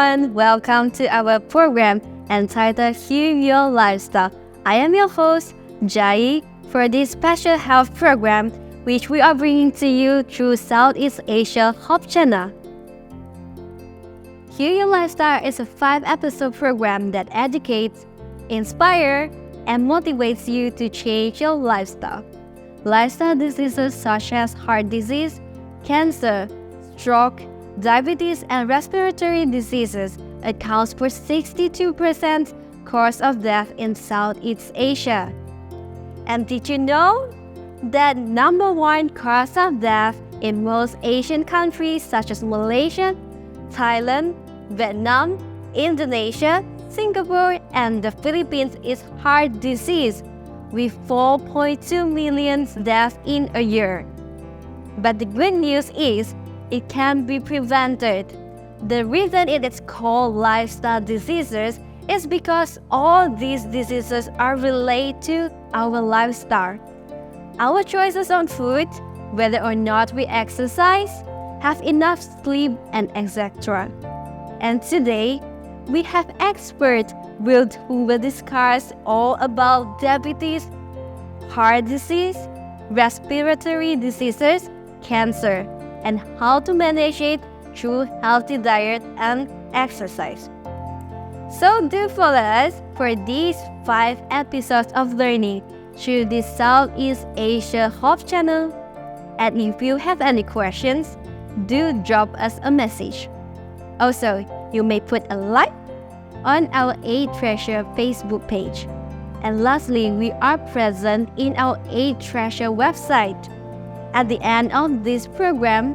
everyone, welcome to our program entitled Heal Your Lifestyle. I am your host, Jai, for this special health program which we are bringing to you through Southeast Asia Hope Channel. Heal Your Lifestyle is a 5-episode program that educates, inspires, and motivates you to change your lifestyle. Lifestyle diseases such as heart disease, cancer, stroke, diabetes, and respiratory diseases accounts for 62% cause of death in Southeast Asia. And did you know that number one cause of death in most Asian countries such as Malaysia, Thailand, Vietnam, Indonesia, Singapore, and the Philippines is heart disease, with 4.2 million deaths in a year. But the good news is, it can be prevented. The reason it is called lifestyle diseases is because all these diseases are related to our lifestyle. Our choices on food, whether or not we exercise, have enough sleep, and etc. And today, we have experts who will discuss all about diabetes, heart disease, respiratory diseases, cancer, and how to manage it through healthy diet and exercise. So do follow us for these 5 episodes of learning through the Southeast Asia Hope Channel. And if you have any questions, do drop us a message. Also, you may put a like on our A Treasure Facebook page. And lastly, we are present in our A Treasure website. At the end of this program,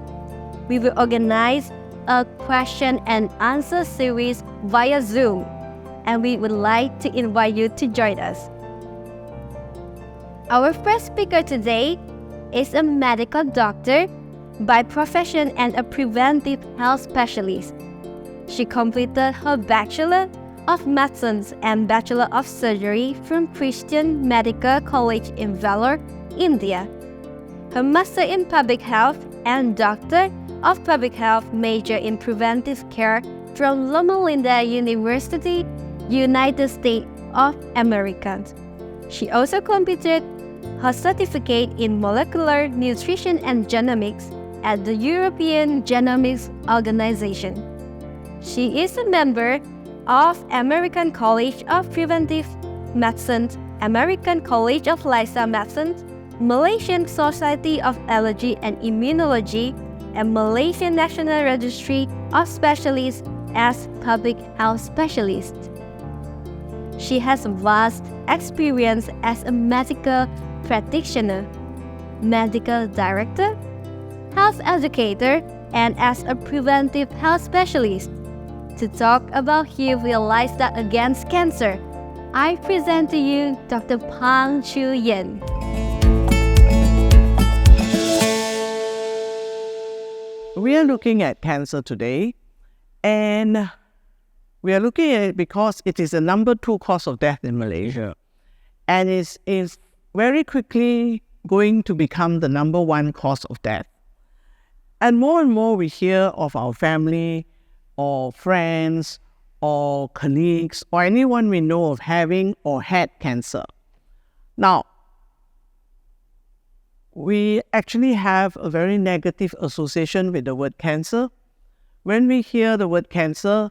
we will organize a question and answer series via Zoom, and we would like to invite you to join us. Our first speaker today is a medical doctor by profession and a preventive health specialist. She completed her Bachelor of Medicine and Bachelor of Surgery from Christian Medical College in Vellore, India. Her Master in Public Health and Doctor of Public Health major in Preventive Care from Loma University, United States of America. She also completed her certificate in Molecular Nutrition and Genomics at the European Genomics Organization. She is a member of American College of Preventive Medicine, American College of Lifestyle Medicine, Malaysian Society of Allergy and Immunology, and Malaysian National Registry of Specialists as Public Health Specialist. She has vast experience as a medical practitioner, medical director, health educator, and as a preventive health specialist. To talk about Heal Your Lifestyle Against Cancer, I present to you Dr. Pang Chu Yen. We are looking at cancer today, and we are looking at it because it is the number 2 cause of death in Malaysia, and it is very quickly going to become the number 1 cause of death. And more we hear of our family or friends or colleagues or anyone we know of having or had cancer. Now, we actually have a very negative association with the word cancer. When we hear the word cancer,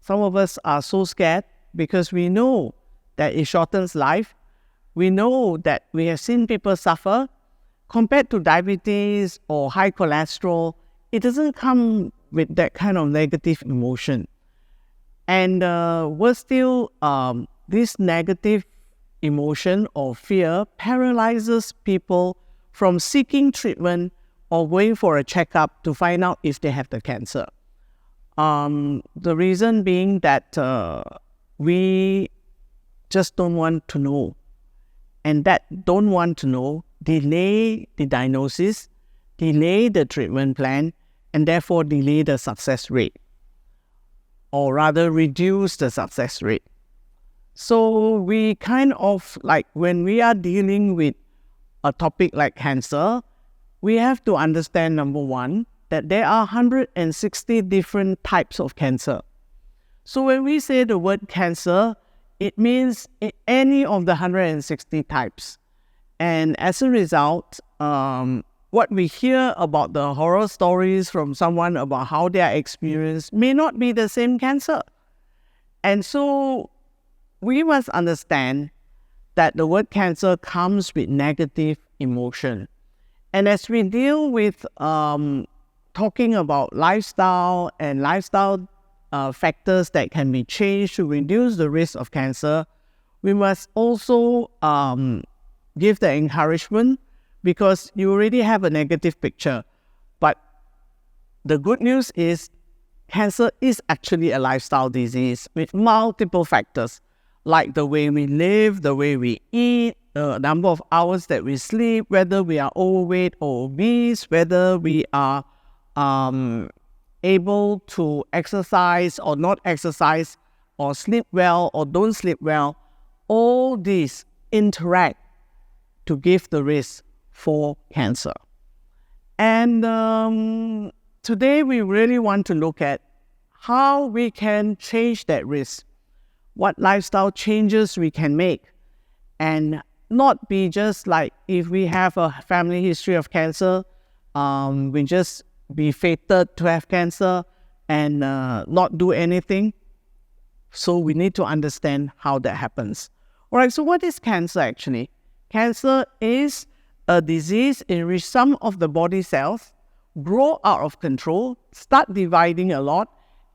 some of us are so scared because we know that it shortens life. We know that we have seen people suffer. Compared to diabetes or high cholesterol, it doesn't come with that kind of negative emotion. And worse still, this negative emotion or fear paralyzes people from seeking treatment or going for a checkup to find out if they have the cancer. The reason being that we just don't want to know. And that don't want to know delay the diagnosis, delay the treatment plan, and therefore delay the success rate, or rather reduce the success rate. So we kind of like, when we are dealing with a topic like cancer, we have to understand, number one, that there are 160 different types of cancer. So when we say the word cancer, it means any of the 160 types. And as a result, what we hear about the horror stories from someone about how their experience may not be the same cancer. And so we must understand that the word cancer comes with negative emotion. And as we deal with talking about lifestyle and lifestyle factors that can be changed to reduce the risk of cancer, we must also give the encouragement, because you already have a negative picture. But the good news is cancer is actually a lifestyle disease with multiple factors, like the way we live, the way we eat, the number of hours that we sleep, whether we are overweight or obese, whether we are able to exercise or not exercise, or sleep well or don't sleep well. All these interact to give the risk for cancer. And today we really want to look at how we can change that risk, what lifestyle changes we can make, and not be just like if we have a family history of cancer, we just be fated to have cancer and not do anything. So we need to understand how that happens. All right, so what is cancer actually? Cancer is a disease in which some of the body cells grow out of control, start dividing a lot,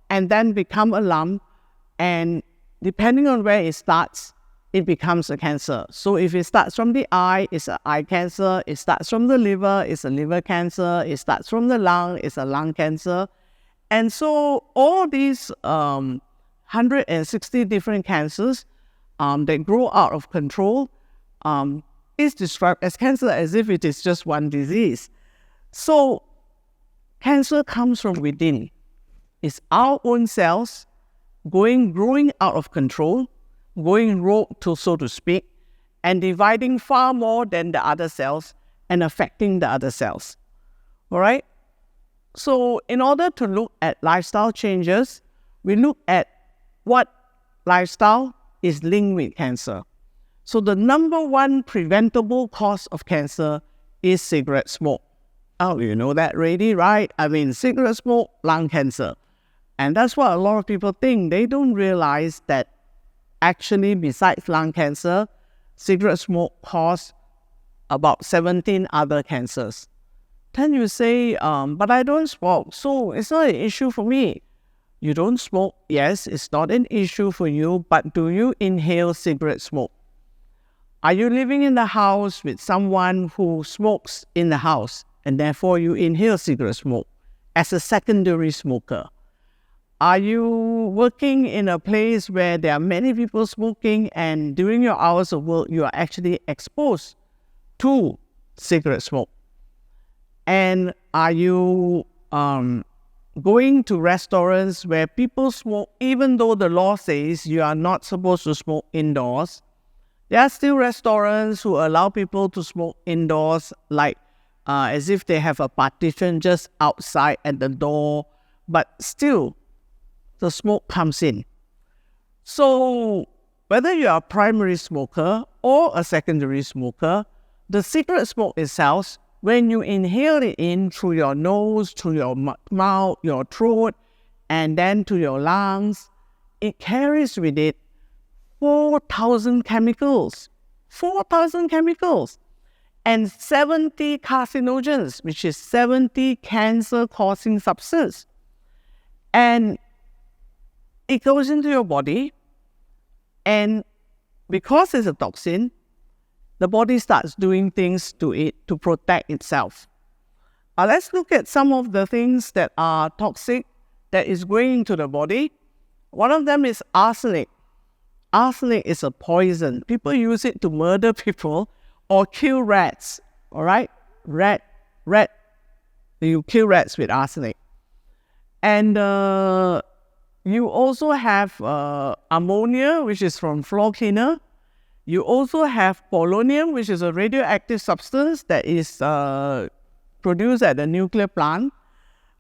and then become a lump. And depending on where it starts, it becomes a cancer. So if it starts from the eye, it's an eye cancer. It starts from the liver, it's a liver cancer. It starts from the lung, it's a lung cancer. And so all these 160 different cancers that grow out of control is described as cancer, as if it is just one disease. So cancer comes from within. It's our own cells growing out of control, going rogue, so to speak, and dividing far more than the other cells and affecting the other cells. All right? So in order to look at lifestyle changes, we look at what lifestyle is linked with cancer. So the number one preventable cause of cancer is cigarette smoke. Oh, you know that already, right? I mean, cigarette smoke, lung cancer. And that's what a lot of people think. They don't realize that actually, besides lung cancer, cigarette smoke causes about 17 other cancers. Then you say, but I don't smoke, so it's not an issue for me. You don't smoke, yes, it's not an issue for you, but do you inhale cigarette smoke? Are you living in the house with someone who smokes in the house, and therefore you inhale cigarette smoke as a secondary smoker? Are you working in a place where there are many people smoking, and during your hours of work, you are actually exposed to cigarette smoke? And are you going to restaurants where people smoke, even though the law says you are not supposed to smoke indoors? There are still restaurants who allow people to smoke indoors, like as if they have a partition just outside at the door, but still the smoke comes in. So whether you are a primary smoker or a secondary smoker, the cigarette smoke itself, when you inhale it in through your nose, through your mouth, your throat, and then to your lungs, it carries with it 4,000 chemicals. 4,000 chemicals. And 70 carcinogens, which is 70 cancer-causing substances. And it goes into your body, and because it's a toxin, the body starts doing things to it to protect itself. Let's look at some of the things that are toxic that is going into the body. One of them is arsenic. Arsenic is a poison. People use it to murder people or kill rats. All right? Rat. You kill rats with arsenic. And you also have ammonia, which is from floor cleaner. You also have polonium, which is a radioactive substance that is produced at the nuclear plant.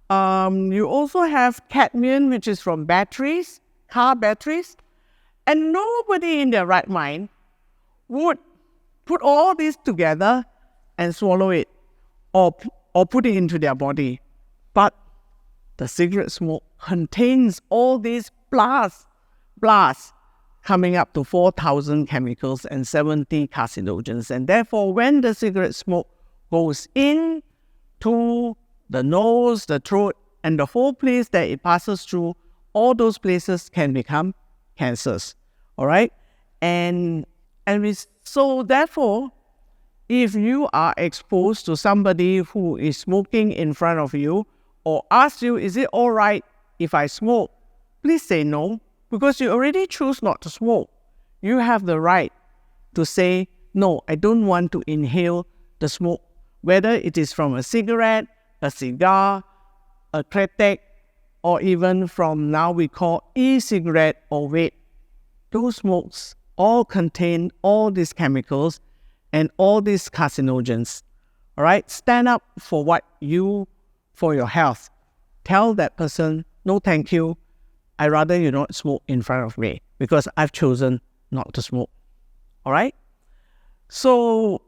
You also have cadmium, which is from batteries, car batteries, and nobody in their right mind would put all this together and swallow it or put it into their body. But the cigarette smoke contains all these blasts coming up to 4,000 chemicals and 70 carcinogens. And therefore, when the cigarette smoke goes in to the nose, the throat, and the whole place that it passes through, all those places can become cancers. All right? So therefore, if you are exposed to somebody who is smoking in front of you or asks you, is it all right if I smoke? Please say no, because you already choose not to smoke. You have the right to say, no, I don't want to inhale the smoke, whether it is from a cigarette, a cigar, a kretek, or even from now we call e-cigarette or vape. Those smokes all contain all these chemicals and all these carcinogens. All right, stand up for your health. Tell that person, no thank you, I'd rather you not smoke in front of me because I've chosen not to smoke. All right? So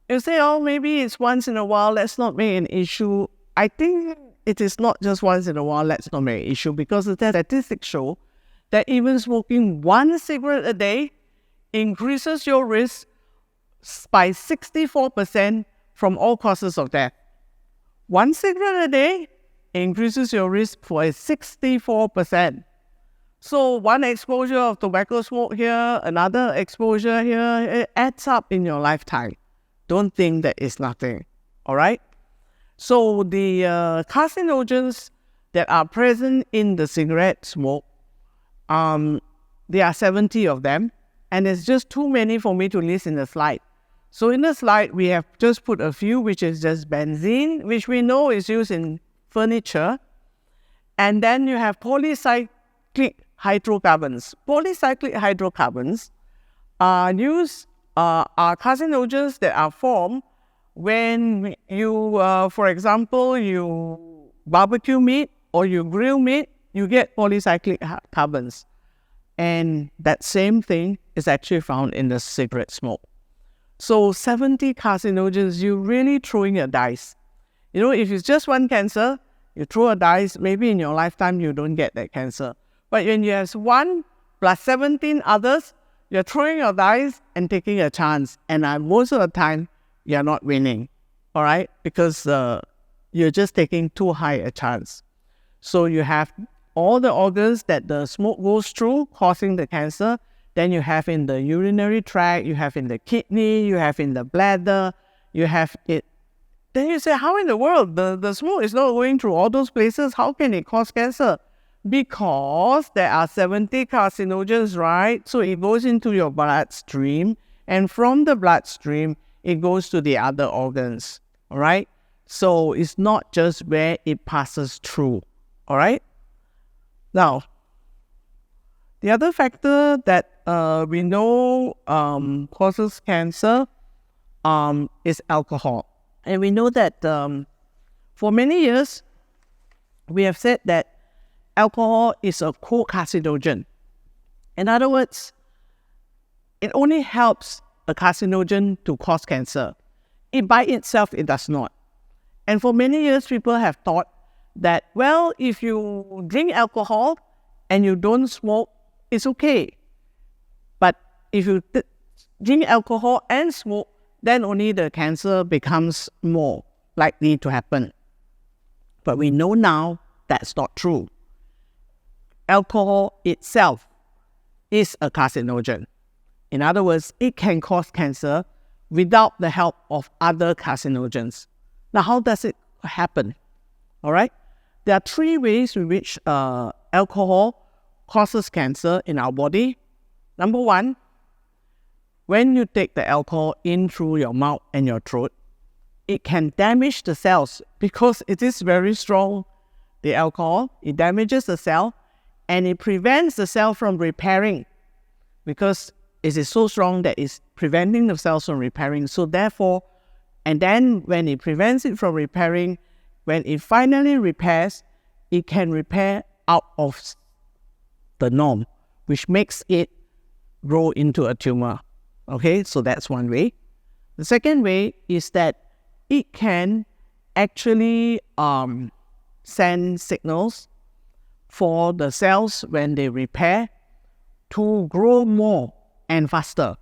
you say, oh, maybe it's once in a while, let's not make an issue. I think it is not just once in a while, let's not make an issue, because the statistics show that even smoking one cigarette a day increases your risk by 64% from all causes of death. One cigarette a day increases your risk by 64%. So one exposure of tobacco smoke here, another exposure here, it adds up in your lifetime. Don't think that it's nothing. All right? So the carcinogens that are present in the cigarette smoke, there are 70 of them, and it's just too many for me to list in the slide. So in the slide, we have just put a few, which is just benzene, which we know is used in furniture. And then you have polycyclic hydrocarbons. Polycyclic hydrocarbons are carcinogens that are formed when you, for example, you barbecue meat or you grill meat, you get polycyclic carbons. And that same thing is actually found in the cigarette smoke. So 70 carcinogens, you're really throwing a dice. You know, if it's just one cancer, you throw a dice, maybe in your lifetime you don't get that cancer. But when you have one plus 17 others, you're throwing your dice and taking a chance. And most of the time, you're not winning, all right? Because you're just taking too high a chance. So you have all the organs that the smoke goes through, causing the cancer. Then you have in the urinary tract, you have in the kidney, you have in the bladder, you have it. Then you say, how in the world? The smoke is not going through all those places. How can it cause cancer? Because there are 70 carcinogens, right? So it goes into your bloodstream, and from the bloodstream, it goes to the other organs, all right? So it's not just where it passes through, all right? Now, the other factor that we know causes cancer is alcohol. And we know that for many years, we have said that alcohol is a co-carcinogen. In other words, it only helps a carcinogen to cause cancer. It by itself, it does not. And for many years, people have thought that, well, if you drink alcohol and you don't smoke, it's okay. But if you drink alcohol and smoke, then only the cancer becomes more likely to happen. But we know now that's not true. Alcohol itself is a carcinogen. In other words, it can cause cancer without the help of other carcinogens. Now, how does it happen? All right? There are three ways in which alcohol causes cancer in our body. Number one, when you take the alcohol in through your mouth and your throat, it can damage the cells because it is very strong. The alcohol, it damages the cell and it prevents the cell from repairing because it is so strong that it's preventing the cells from repairing. So therefore, and then when it prevents it from repairing, when it finally repairs, it can repair out of the norm, which makes it grow into a tumor. Okay, so that's one way. The second way is that it can actually send signals for the cells when they repair to grow more and faster.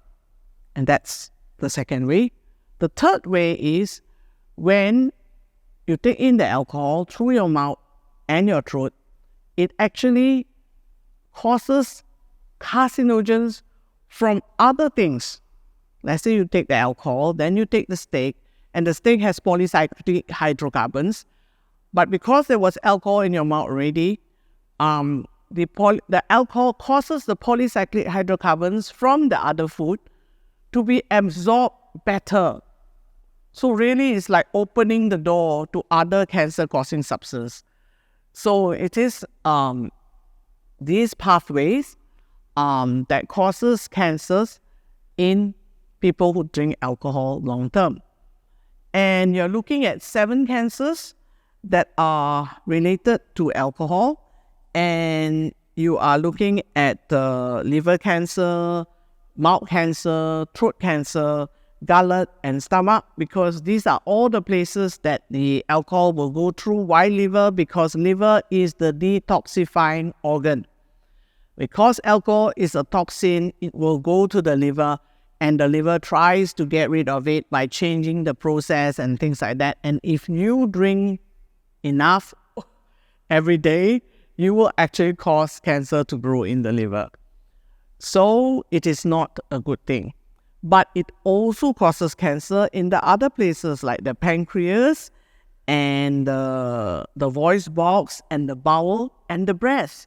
And that's the second way. The third way is when you take in the alcohol through your mouth and your throat, it actually causes carcinogens from other things. Let's say you take the alcohol, then you take the steak, and the steak has polycyclic hydrocarbons. But because there was alcohol in your mouth already, the alcohol causes the polycyclic hydrocarbons from the other food to be absorbed better. So really, it's like opening the door to other cancer-causing substances. So it is these pathways that causes cancers in people who drink alcohol long term. And you're looking at 7 cancers that are related to alcohol, and you are looking at liver cancer, mouth cancer, throat cancer, gullet and stomach, because these are all the places that the alcohol will go through. Why liver? Because liver is the detoxifying organ. Because alcohol is a toxin, it will go to the liver, and the liver tries to get rid of it by changing the process and things like that. And if you drink enough every day, you will actually cause cancer to grow in the liver. So it is not a good thing. But it also causes cancer in the other places like the pancreas and the voice box and the bowel and the breast,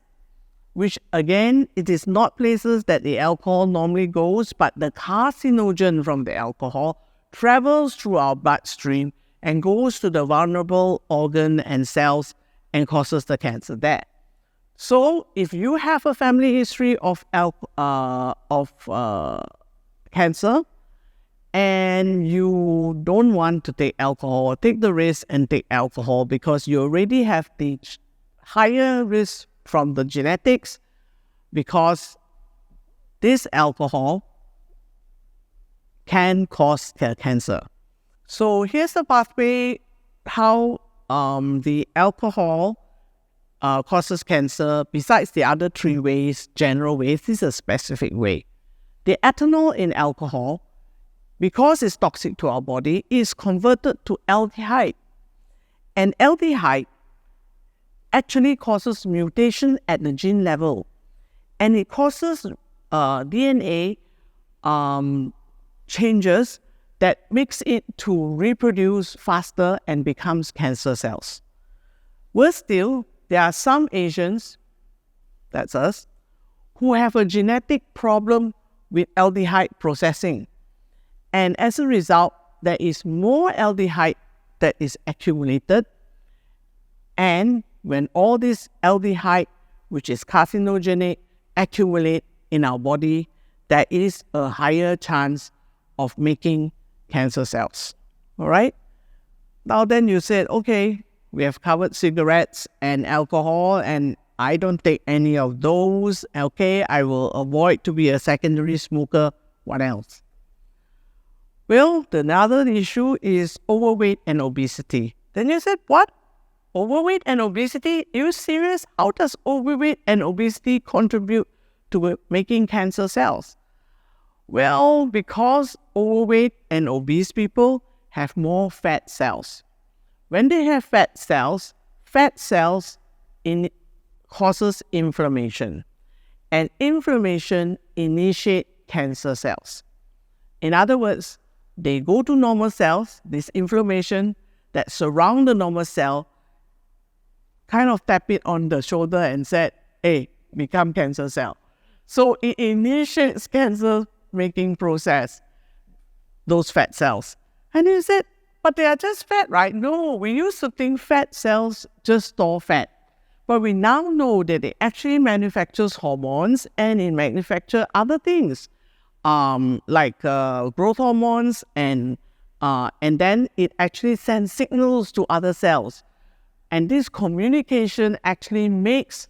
which again, it is not places that the alcohol normally goes, but the carcinogen from the alcohol travels through our bloodstream and goes to the vulnerable organ and cells and causes the cancer there. So if you have a family history of cancer and you don't want to take alcohol, take the risk and take alcohol because you already have the higher risk from the genetics, because this alcohol can cause cancer. So here's the pathway how the alcohol causes cancer. Besides the other 3 ways, general ways, this is a specific way. The ethanol in alcohol, because it's toxic to our body, is converted to aldehyde. And aldehyde actually causes mutation at the gene level. And it causes DNA changes that makes it to reproduce faster and becomes cancer cells. Worse still, there are some Asians, that's us, who have a genetic problem with aldehyde processing. And as a result, there is more aldehyde that is accumulated. And when all this aldehyde, which is carcinogenic, accumulate in our body, there is a higher chance of making cancer cells. All right? Now then you said, okay, we have covered cigarettes and alcohol, and I don't take any of those. Okay, I will avoid to be a secondary smoker. What else? Well, another issue is overweight and obesity. Then you said, what? Overweight and obesity? Are you serious? How does overweight and obesity contribute to making cancer cells? Well, because overweight and obese people have more fat cells. When they have fat cells causes inflammation. And inflammation initiates cancer cells. In other words, they go to normal cells, this inflammation that surround the normal cell, kind of tap it on the shoulder and said, hey, become cancer cell. So it initiates cancer-making process, those fat cells. And you said, but they are just fat, right? No, we used to think fat cells just store fat. But we now know that it actually manufactures hormones and it manufactures other things, like growth hormones, and then it actually sends signals to other cells. And this communication actually makes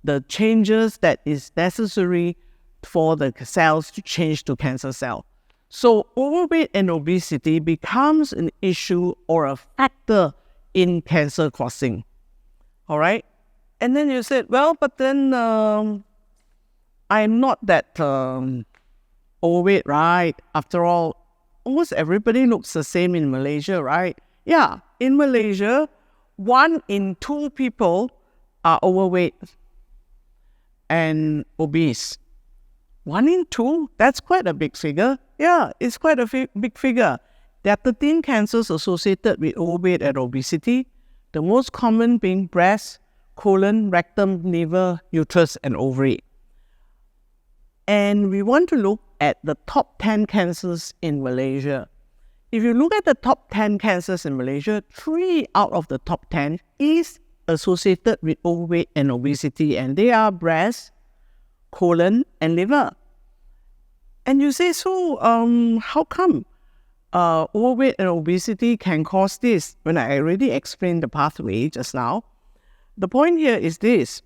the changes that is necessary for the cells to change to cancer cell. So overweight and obesity becomes an issue or a factor in cancer causing. All right? And then you said, well, but then I'm not that overweight, right? After all, almost everybody looks the same in Malaysia, right? Yeah, in Malaysia, 1 in 2 people are overweight and obese. 1 in 2? That's quite a big figure. Yeah, it's quite a big figure. There are 13 cancers associated with overweight and obesity, the most common being breast, colon, rectum, liver, uterus, and ovary. And we want to look at the top 10 cancers in Malaysia. If you look at the top 10 cancers in Malaysia, 3 out of the top 10 is associated with overweight and obesity, and they are breast, colon, and liver. And you say, so how come overweight and obesity can cause this? When I already explained the pathway just now, the point here is this: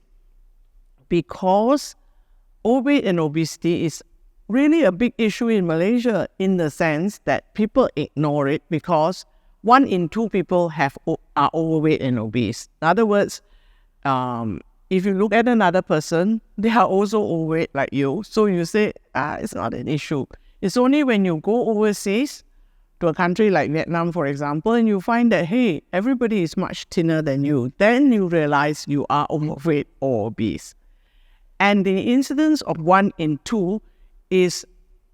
because overweight and obesity is really a big issue in Malaysia, in the sense that people ignore it because 1 in 2 people are overweight and obese. In other words, if you look at another person, they are also overweight like you. So you say, it's not an issue. It's only when you go overseas to a country like Vietnam, for example, and you find that, hey, everybody is much thinner than you, then you realize you are overweight or obese. And the incidence of 1 in 2 is,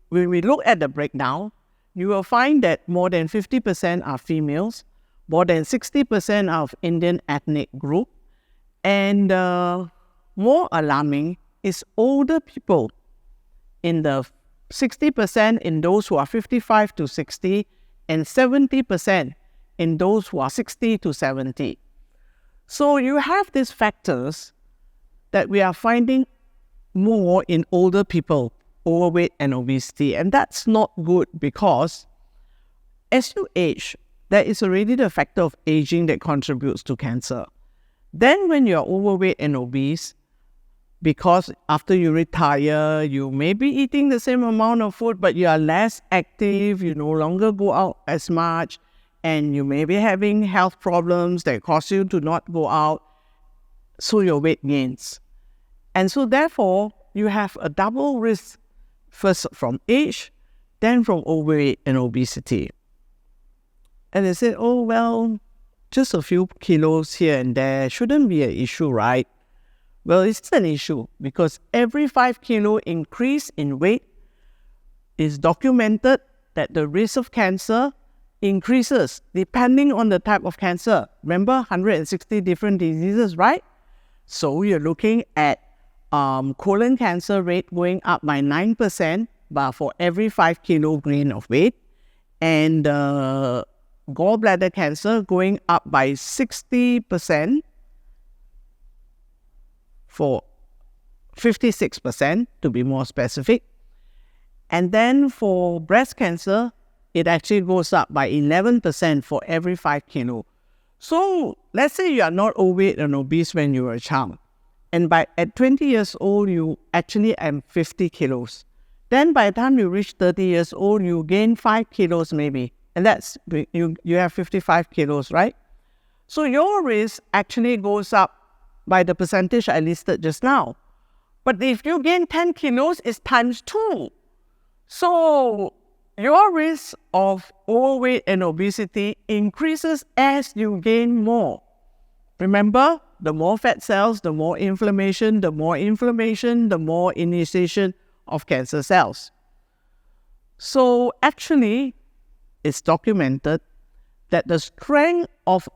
when we look at the breakdown, you will find that more than 50% are females, more than 60% are of Indian ethnic group, and more alarming is older people, in the 60% in those who are 55 to 60, and 70% in those who are 60 to 70. So you have these factors that we are finding more in older people, overweight and obesity. And that's not good, because as you age, there is already the factor of aging that contributes to cancer. Then when you're overweight and obese, because after you retire, you may be eating the same amount of food, but you are less active, you no longer go out as much, and you may be having health problems that cause you to not go out, so your weight gains. And so therefore, you have a double risk, first from age, then from overweight and obesity. And they said, oh, well, just a few kilos here and there shouldn't be an issue, right? Well, it's an issue, because every 5 kilo increase in weight is documented that the risk of cancer increases depending on the type of cancer. Remember, 160 different diseases, right? So you're looking at colon cancer rate going up by 9% for every 5 kilo gain of weight, and gallbladder cancer going up by 60% for 56% to be more specific. And then for breast cancer, it actually goes up by 11% for every 5 kilo. So let's say you are not overweight and obese when you were a child, and at 20 years old, you actually are 50 kilos. Then by the time you reach 30 years old, you gain 5 kilos maybe, and that's, you have 55 kilos, right? So your risk actually goes up by the percentage I listed just now. But if you gain 10 kilos, it's times 2. So your risk of overweight and obesity increases as you gain more. Remember, the more fat cells, the more inflammation, the more inflammation, the more initiation of cancer cells. So actually, it's documented that the strength of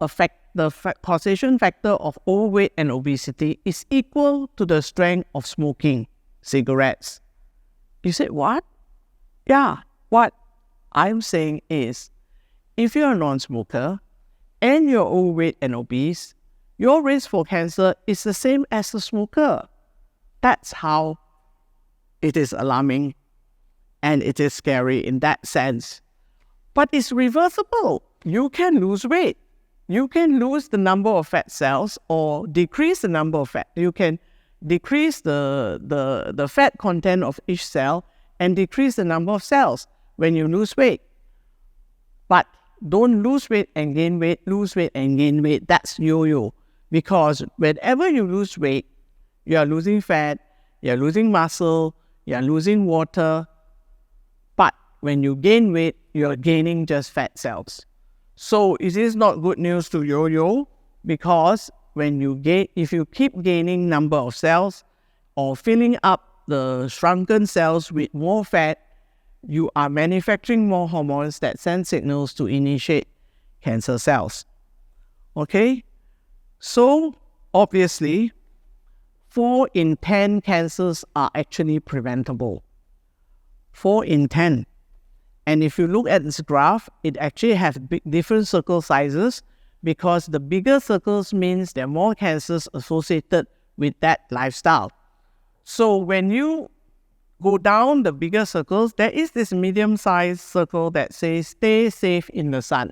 the causation factor of overweight and obesity is equal to the strength of smoking cigarettes. You say, what? Yeah, what I'm saying is, if you're a non-smoker and you're overweight and obese, your risk for cancer is the same as the smoker. That's how it is alarming, and it is scary in that sense. But it's reversible. You can lose weight. You can lose the number of fat cells or decrease the number of fat. You can decrease the fat content of each cell and decrease the number of cells when you lose weight. But don't lose weight and gain weight, lose weight and gain weight. That's yo-yo. Because whenever you lose weight, you are losing fat, you are losing muscle, you are losing water. But when you gain weight, you are gaining just fat cells. So it is not good news to yo-yo, because if you keep gaining number of cells or filling up the shrunken cells with more fat, you are manufacturing more hormones that send signals to initiate cancer cells. Okay? So, obviously, 4 in 10 cancers are actually preventable. 4 in 10. And if you look at this graph, it actually has different circle sizes, because the bigger circles means there are more cancers associated with that lifestyle. So when you go down the bigger circles, there is this medium-sized circle that says, stay safe in the sun.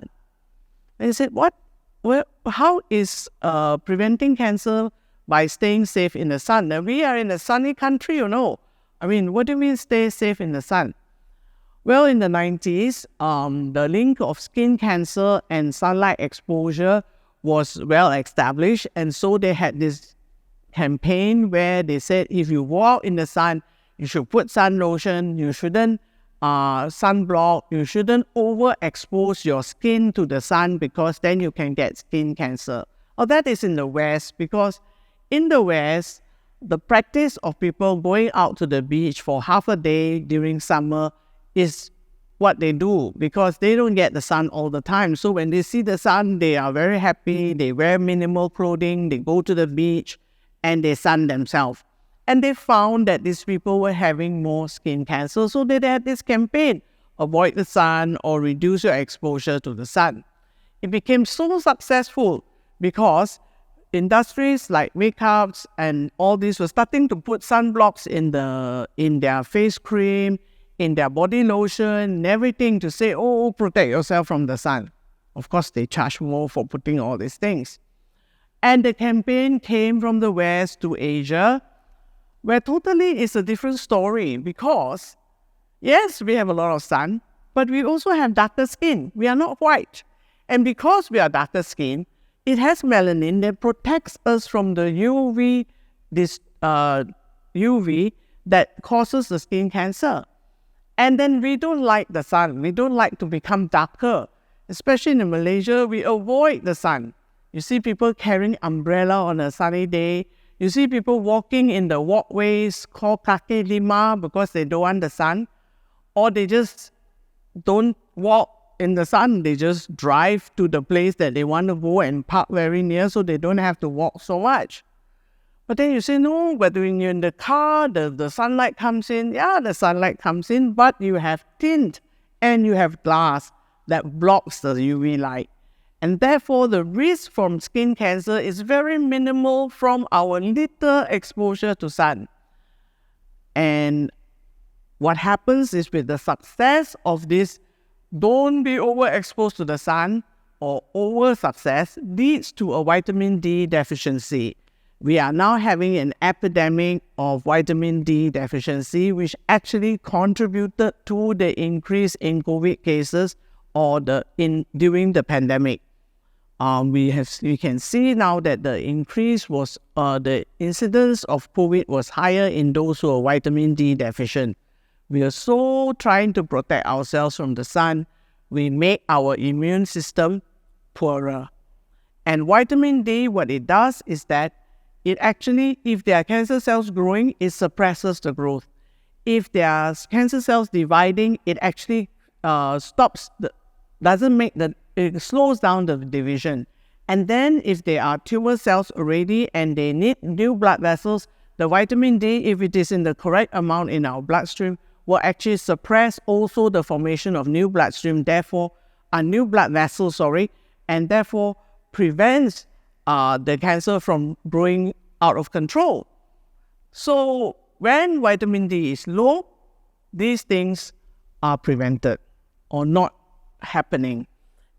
And you said, what? Well, how is preventing cancer by staying safe in the sun? Now, we are in a sunny country, I mean, what do you mean stay safe in the sun? Well, in the 90s, the link of skin cancer and sunlight exposure was well established. And so they had this campaign where they said, if you walk in the sun, you should put sun lotion, you shouldn't sunblock, you shouldn't overexpose your skin to the sun, because then you can get skin cancer. Or that is in the West, because in the West, the practice of people going out to the beach for half a day during summer is what they do, because they don't get the sun all the time. So when they see the sun, they are very happy, they wear minimal clothing, they go to the beach, and they sun themselves. And they found that these people were having more skin cancer. So they had this campaign, avoid the sun or reduce your exposure to the sun. It became so successful because industries like makeups and all these were starting to put sunblocks in their face cream, in their body lotion, and everything to say, oh, protect yourself from the sun. Of course, they charge more for putting all these things. And the campaign came from the West to Asia, where totally it's a different story, because yes, we have a lot of sun, but we also have darker skin. We are not white. And because we are darker skin, it has melanin that protects us from the UV that causes the skin cancer. And then we don't like the sun. We don't like to become darker. Especially in Malaysia, we avoid the sun. You see people carrying umbrella on a sunny day. You see people walking in the walkways called kaki lima because they don't want the sun. Or they just don't walk in the sun. They just drive to the place that they want to go and park very near so they don't have to walk so much. But then you say, no, but when you're in the car, the sunlight comes in. Yeah, the sunlight comes in, but you have tint and you have glass that blocks the UV light. And therefore, the risk from skin cancer is very minimal from our little exposure to sun. And what happens is, with the success of this, don't be overexposed to the sun, or over success leads to a vitamin D deficiency. We are now having an epidemic of vitamin D deficiency, which actually contributed to the increase in COVID cases during the pandemic. We can see now that the increase was, the incidence of COVID was higher in those who are vitamin D deficient. We are so trying to protect ourselves from the sun, we make our immune system poorer. And vitamin D, what it does is that it actually, if there are cancer cells growing, it suppresses the growth. If there are cancer cells dividing, it actually it slows down the division. And then if there are tumor cells already and they need new blood vessels, the vitamin D, if it is in the correct amount in our bloodstream, will actually suppress also the formation of new blood vessels, and therefore prevents the cancer from growing out of control. So when vitamin D is low, these things are prevented or not happening.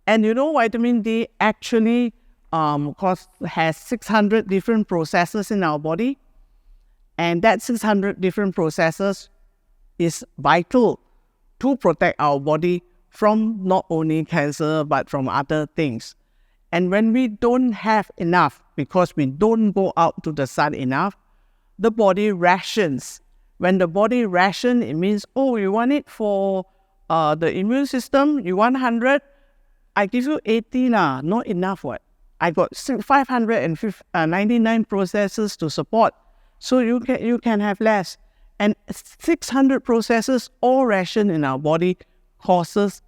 And vitamin D actually has 600 different processes in our body. And that 600 different processes is vital to protect our body from not only cancer, but from other things. And when we don't have enough, because we don't go out to the sun enough, the body rations. When the body rations, it means, oh, you want it for the immune system, you want 100, I give you 80 lah, not enough what? I got 599 processes to support, so you can have less. And 600 processes all ration in our body causes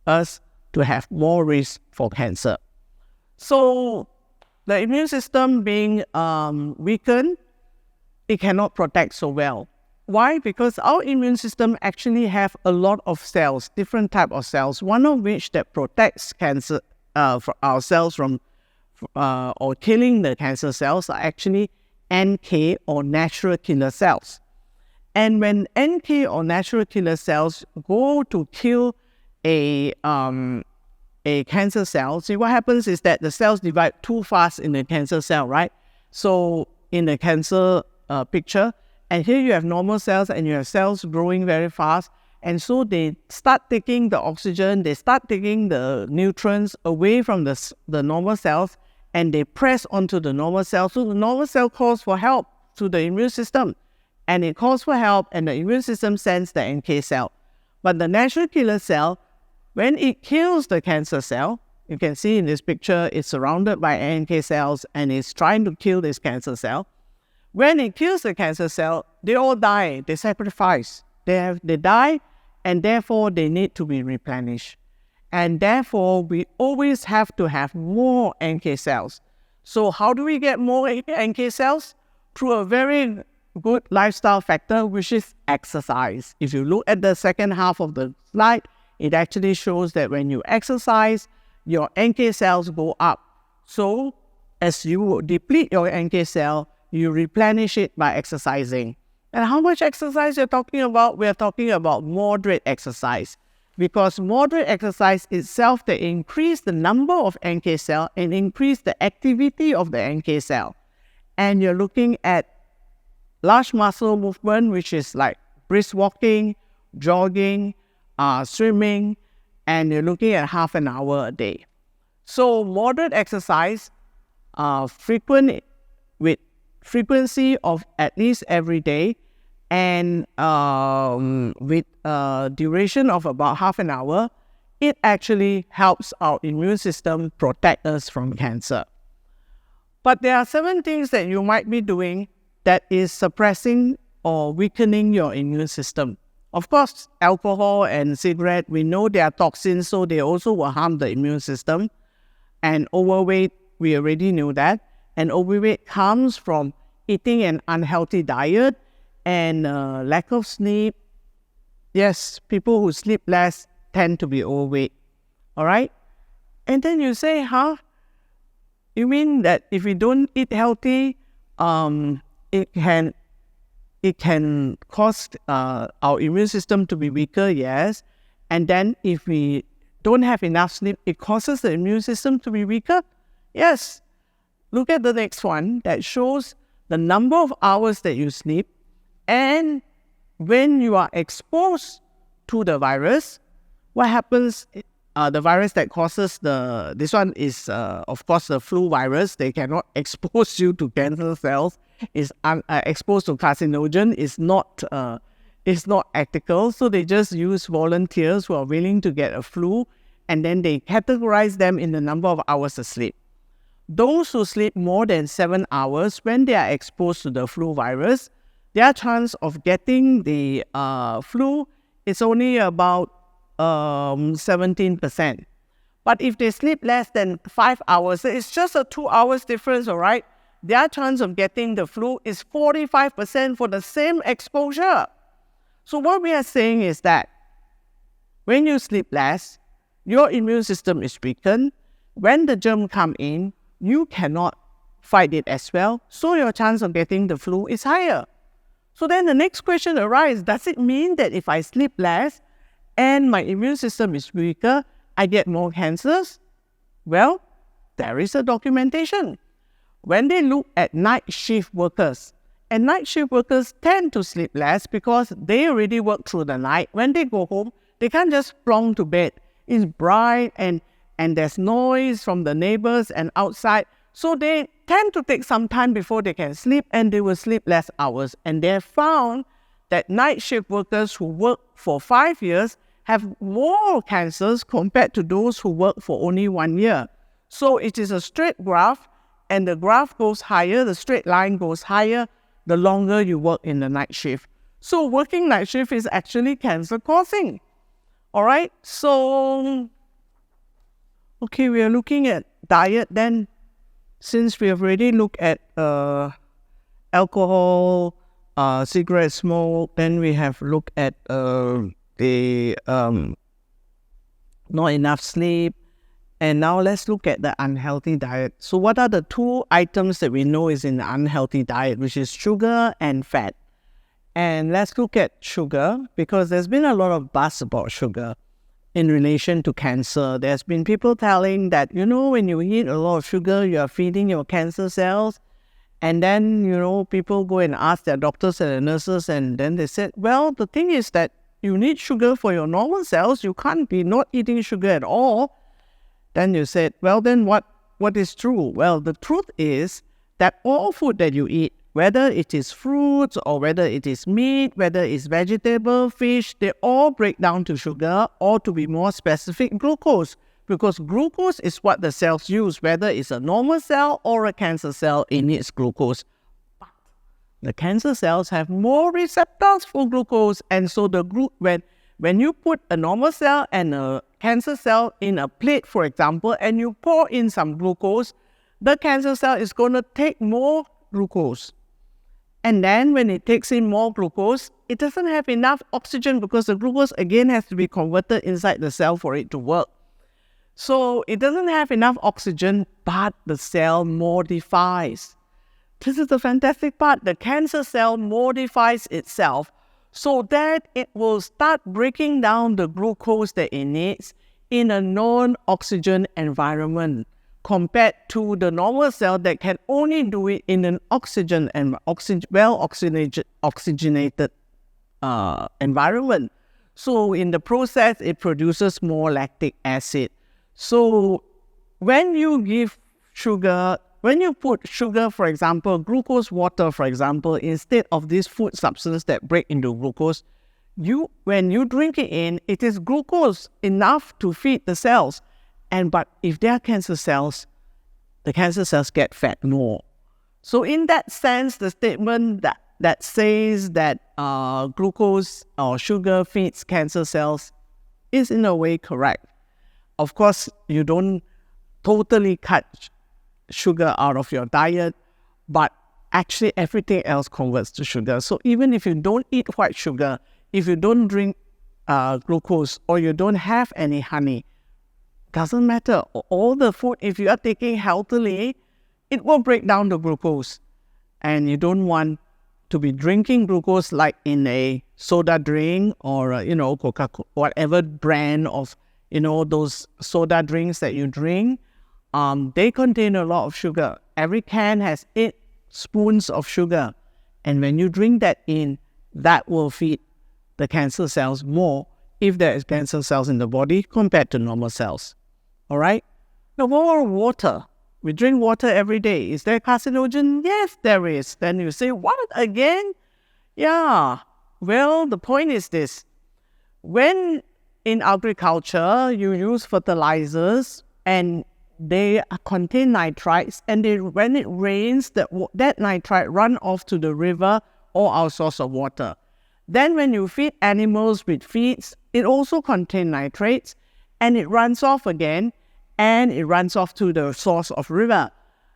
us to have more risk for cancer. So the immune system being weakened, it cannot protect so well. Why? Because our immune system actually have a lot of cells, different type of cells, one of which that protects cancer for our cells from or killing the cancer cells are actually NK or natural killer cells. And when NK or natural killer cells go to kill a cancer cell, see what happens is that the cells divide too fast in the cancer cell, right? So in the cancer picture, and here you have normal cells and you have cells growing very fast, and so they start taking the oxygen, they start taking the nutrients away from the normal cells, and they press onto the normal cell. So the normal cell calls for help to the immune system, and it calls for help, and the immune system sends the NK cell. But the natural killer cell, when it kills the cancer cell, you can see in this picture, it's surrounded by NK cells and it's trying to kill this cancer cell. When it kills the cancer cell, they all die, they sacrifice, they die, and therefore they need to be replenished. And therefore, we always have to have more NK cells. So how do we get more NK cells? Through a very good lifestyle factor, which is exercise. If you look at the second half of the slide, it actually shows that when you exercise, your NK cells go up. So as you deplete your NK cell, you replenish it by exercising. And how much exercise you're talking about? We're talking about moderate exercise. Because moderate exercise itself, they increase the number of NK cell and increase the activity of the NK cell. And you're looking at large muscle movement, which is like brisk walking, jogging, swimming, and you're looking at half an hour a day. So moderate exercise, with frequency of at least every day, and with a duration of about half an hour, it actually helps our immune system protect us from cancer. But there are 7 things that you might be doing that is suppressing or weakening your immune system. Of course, alcohol and cigarette, we know they are toxins, so they also will harm the immune system. And overweight, we already knew that. And overweight comes from eating an unhealthy diet and lack of sleep. Yes, people who sleep less tend to be overweight. All right? And then you say, you mean that if we don't eat healthy, it can cause our immune system to be weaker? Yes. And then if we don't have enough sleep, it causes the immune system to be weaker? Yes. Look at the next one that shows the number of hours that you sleep, and when you are exposed to the virus, what happens? The virus that causes this one is, of course, the flu virus. They cannot expose you to cancer cells. Is exposed to carcinogen. Is not ethical. So they just use volunteers who are willing to get a flu, and then they categorize them in the number of hours of sleep. Those who sleep more than 7 hours when they are exposed to the flu virus, their chance of getting the flu is only about 17%. But if they sleep less than 5 hours, it's just a 2 hours difference, all right? Their chance of getting the flu is 45% for the same exposure. So what we are saying is that when you sleep less, your immune system is weakened. When the germ come in, you cannot fight it as well, so your chance of getting the flu is higher. So then the next question arises, does it mean that if I sleep less and my immune system is weaker, I get more cancers? Well, there is a documentation. When they look at night shift workers And night shift workers tend to sleep less because they already work through the night. When they go home, they can't just plonk to bed. It's bright and there's noise from the neighbors and outside. So they tend to take some time before they can sleep, and they will sleep less hours. And they have found that night shift workers who work for 5 years have more cancers compared to those who work for only 1 year. So it is a straight graph, and the graph goes higher, the straight line goes higher, the longer you work in the night shift. So working night shift is actually cancer causing. All right, so, okay, we are looking at diet then. Since we have already looked at alcohol, cigarette smoke, then we have looked at the not enough sleep, and now let's look at the unhealthy diet. So what are the two items that we know is in the unhealthy diet, which is sugar and fat? And let's look at sugar, because there's been a lot of buzz about sugar in relation to cancer. There's been people telling that, when you eat a lot of sugar, you are feeding your cancer cells. And then, people go and ask their doctors and the nurses, and then they said, well, the thing is that you need sugar for your normal cells. You can't be not eating sugar at all. Then you said, well, then what is true? Well, the truth is that all food that you eat, whether it is fruits or whether it is meat, whether it's vegetable, fish, they all break down to sugar, or to be more specific, glucose. Because glucose is what the cells use, whether it's a normal cell or a cancer cell, it needs glucose. But the cancer cells have more receptors for glucose, and so when you put a normal cell and a cancer cell in a plate, for example, and you pour in some glucose, the cancer cell is going to take more glucose. And then when it takes in more glucose, it doesn't have enough oxygen, because the glucose again has to be converted inside the cell for it to work. So it doesn't have enough oxygen, but the cell modifies. This is the fantastic part. The cancer cell modifies itself so that it will start breaking down the glucose that it needs in a non-oxygen environment, compared to the normal cell that can only do it in an oxygen and oxygenated environment. So in the process, it produces more lactic acid. So when you put sugar, for example, glucose water, for example, instead of this food substance that break into glucose, when you drink it in, it is glucose enough to feed the cells. But if they are cancer cells, the cancer cells get fat more. So in that sense, the statement that says that glucose or sugar feeds cancer cells is in a way correct. Of course, you don't totally cut sugar out of your diet, but actually everything else converts to sugar. So even if you don't eat white sugar, if you don't drink glucose, or you don't have any honey, doesn't matter. All the food, if you are taking healthily, it will break down the glucose. And you don't want to be drinking glucose like in a soda drink or, Coca-Cola, whatever brand of, those soda drinks that you drink. They contain a lot of sugar. Every can has 8 spoons of sugar. And when you drink that in, that will feed the cancer cells more if there is cancer cells in the body compared to normal cells. All right? Now, more water. We drink water every day. Is there carcinogen? Yes, there is. Then you say, what again? Yeah. Well, the point is this. When in agriculture, you use fertilizers and they contain nitrites, and when it rains, that nitrite run off to the river or our source of water. Then when you feed animals with feeds, it also contains nitrates, and it runs off again, and it runs off to the source of river.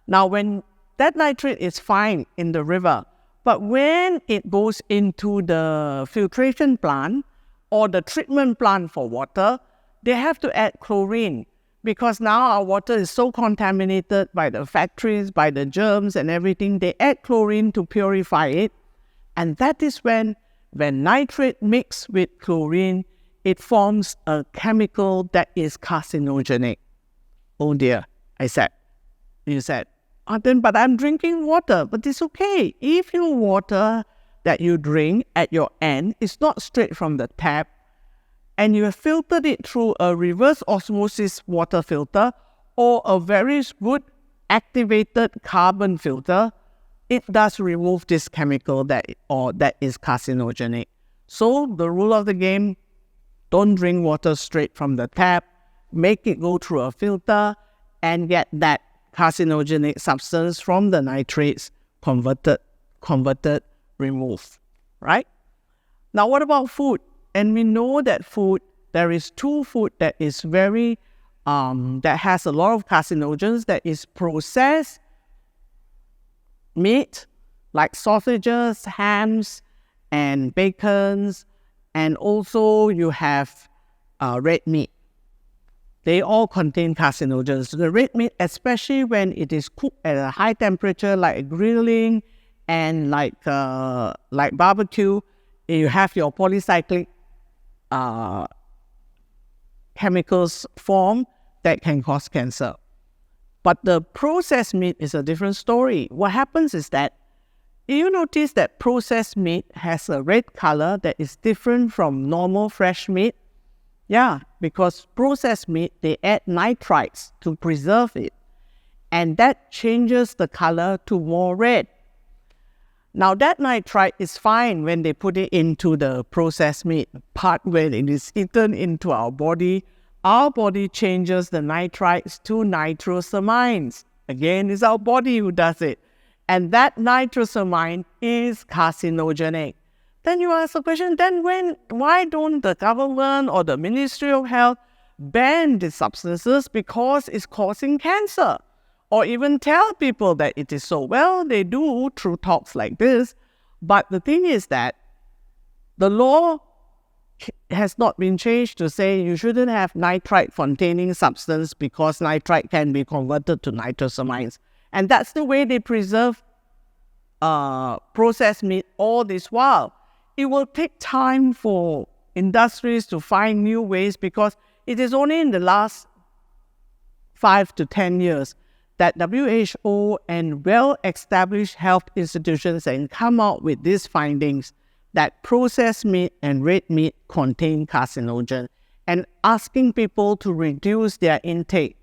Now, when that nitrate is fine in the river, but when it goes into the filtration plant or the treatment plant for water, they have to add chlorine, because now our water is so contaminated by the factories, by the germs and everything. They add chlorine to purify it, and that is when nitrate mixes with chlorine, it forms a chemical that is carcinogenic. Oh dear, you said, But I'm drinking water. But it's okay. If your water that you drink at your end is not straight from the tap, and you have filtered it through a reverse osmosis water filter or a very good activated carbon filter, it does remove this chemical that is carcinogenic. So the rule of the game, don't drink water straight from the tap, make it go through a filter and get that carcinogenic substance from the nitrates converted, removed, right? Now what about food? And we know that food, there is two food that is very, that has a lot of carcinogens, that is processed meat, like sausages, hams, and bacons, and also you have red meat. They all contain carcinogens. The red meat, especially when it is cooked at a high temperature, like grilling and like barbecue, you have your polycyclic chemicals form that can cause cancer. But the processed meat is a different story. What happens is that you notice that processed meat has a red color that is different from normal fresh meat. Yeah, because processed meat, they add nitrites to preserve it. And that changes the color to more red. Now that nitrite is fine when they put it into the processed meat. But when it is eaten into our body changes the nitrites to nitrosamines. Again, it's our body who does it. And that nitrosamine is carcinogenic. Then you ask the question, why don't the government or the Ministry of Health ban these substances because it's causing cancer? Or even tell people that it is so? Well, they do through talks like this. But the thing is that the law has not been changed to say you shouldn't have nitrite-containing substance because nitrite can be converted to nitrosamines. And that's the way they preserve processed meat all this while. It will take time for industries to find new ways because it is only in the last 5 to 10 years that WHO and well-established health institutions have come out with these findings that processed meat and red meat contain carcinogen and asking people to reduce their intake.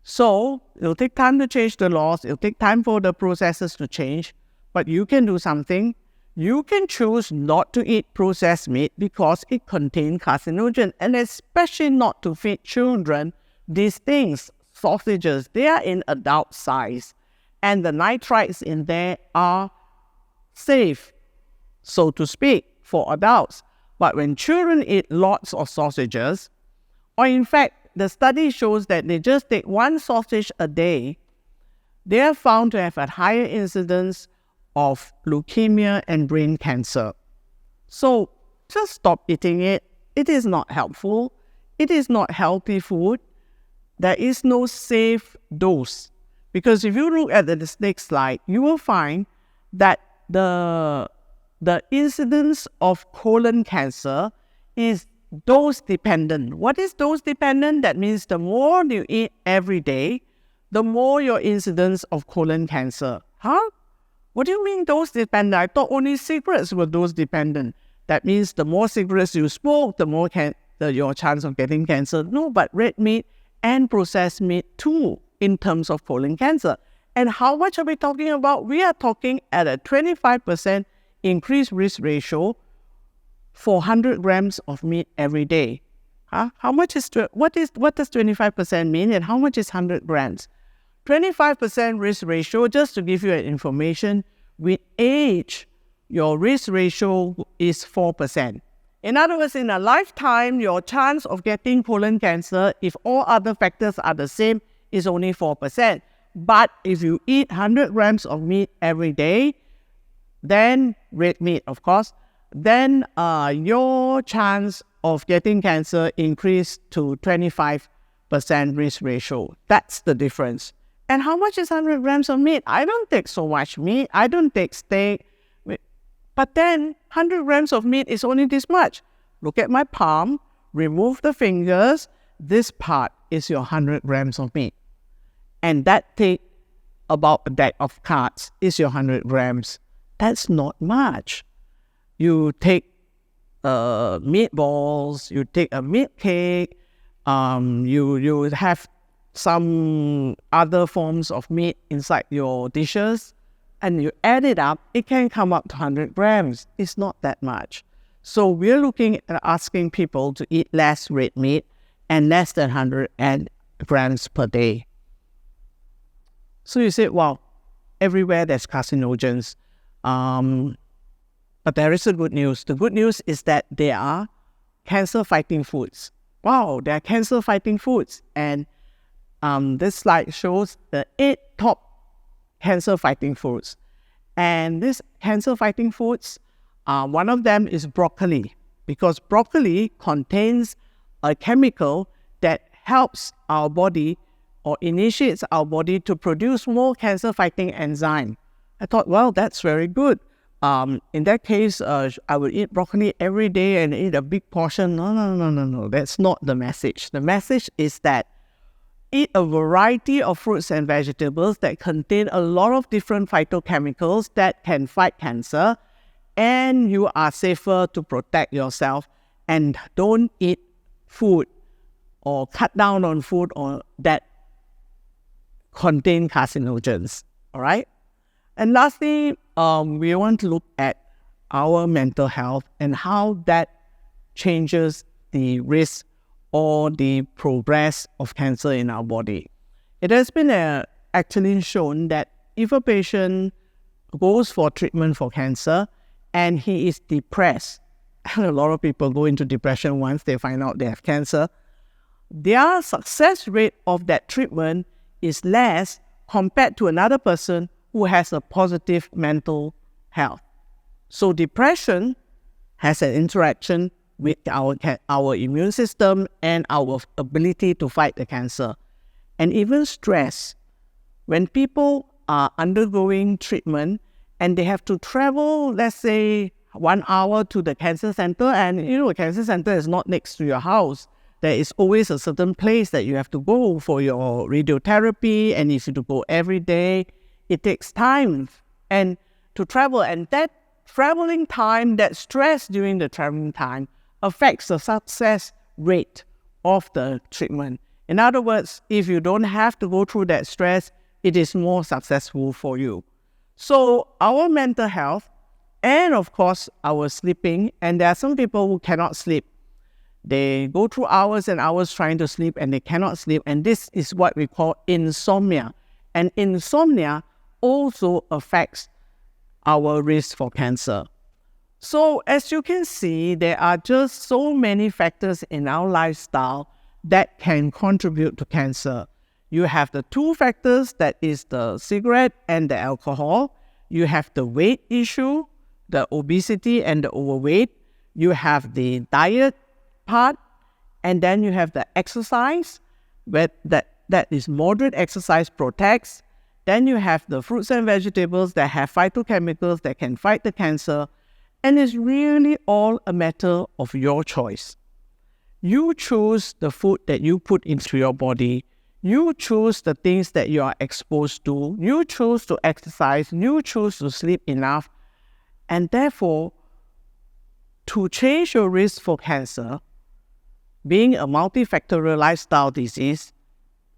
So it'll take time to change the laws, it'll take time for the processes to change, but you can do something. You can choose not to eat processed meat because it contains carcinogen, and especially not to feed children these things. Sausages, they are in adult size, and the nitrites in there are safe, so to speak, for adults. But when children eat lots of sausages, or in fact, the study shows that they just take one sausage a day, they are found to have a higher incidence of leukemia and brain cancer. So just stop eating it. It is not helpful. It is not healthy food. There is no safe dose. Because if you look at the next slide, you will find that the incidence of colon cancer is dose dependent. What is dose dependent? That means the more you eat every day, the more your incidence of colon cancer. Huh? What do you mean dose dependent? I thought only cigarettes were dose dependent. That means the more cigarettes you smoke, the more your chance of getting cancer. No, but red meat and processed meat too in terms of colon cancer. And how much are we talking about? We are talking at a 25% increased risk ratio for 100 grams of meat every day. Huh? What does 25% mean, and how much is 100 grams? 25% risk ratio, just to give you an information, with age, your risk ratio is 4%. In other words, in a lifetime, your chance of getting colon cancer, if all other factors are the same, is only 4%. But if you eat 100 grams of meat every day, then red meat, of course, then your chance of getting cancer increased to 25% risk ratio. That's the difference. And how much is 100 grams of meat? I don't take so much meat. I don't take steak. But then 100 grams of meat is only this much. Look at my palm. Remove the fingers. This part is your 100 grams of meat. And that takes about a deck of cards is your 100 grams. That's not much. You take meatballs, you take a meat cake, you have some other forms of meat inside your dishes, and you add it up, it can come up to 100 grams. It's not that much. So we're looking at asking people to eat less red meat and less than 100 grams per day. So you say, wow, everywhere there's carcinogens. But there is a good news. The good news is that there are cancer-fighting foods. Wow, there are cancer-fighting foods. And this slide shows the 8 top cancer-fighting foods. And these cancer-fighting foods, one of them is broccoli, because broccoli contains a chemical that helps our body or initiates our body to produce more cancer-fighting enzyme. I thought, well, that's very good. In that case, I would eat broccoli every day and eat a big portion. No. That's not the message. The message is that eat a variety of fruits and vegetables that contain a lot of different phytochemicals that can fight cancer, and you are safer to protect yourself. And don't eat food or cut down on food or that contain carcinogens. All right? And lastly, we want to look at our mental health and how that changes the risk or the progress of cancer in our body. It has been actually shown that if a patient goes for treatment for cancer and he is depressed, and a lot of people go into depression once they find out they have cancer, their success rate of that treatment is less compared to another person who has a positive mental health. So depression has an interaction with our immune system and our ability to fight the cancer. And even stress. When people are undergoing treatment and they have to travel, let's say, 1 hour to the cancer center, and a cancer center is not next to your house. There is always a certain place that you have to go for your radiotherapy, and if you have to go every day, it takes time and to travel. And that traveling time, that stress during the traveling time affects the success rate of the treatment. In other words, if you don't have to go through that stress, it is more successful for you. So our mental health and of course our sleeping, and there are some people who cannot sleep. They go through hours and hours trying to sleep and they cannot sleep, and this is what we call insomnia. And insomnia also affects our risk for cancer. So as you can see, there are just so many factors in our lifestyle that can contribute to cancer. You have the 2 factors, that is the cigarette and the alcohol. You have the weight issue, the obesity and the overweight. You have the diet part, and then you have the exercise, where that is moderate exercise protects. Then you have the fruits and vegetables that have phytochemicals that can fight the cancer. And it's really all a matter of your choice. You choose the food that you put into your body. You choose the things that you are exposed to. You choose to exercise. You choose to sleep enough. And therefore, to change your risk for cancer, being a multifactorial lifestyle disease,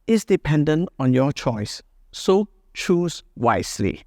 is dependent on your choice. So choose wisely.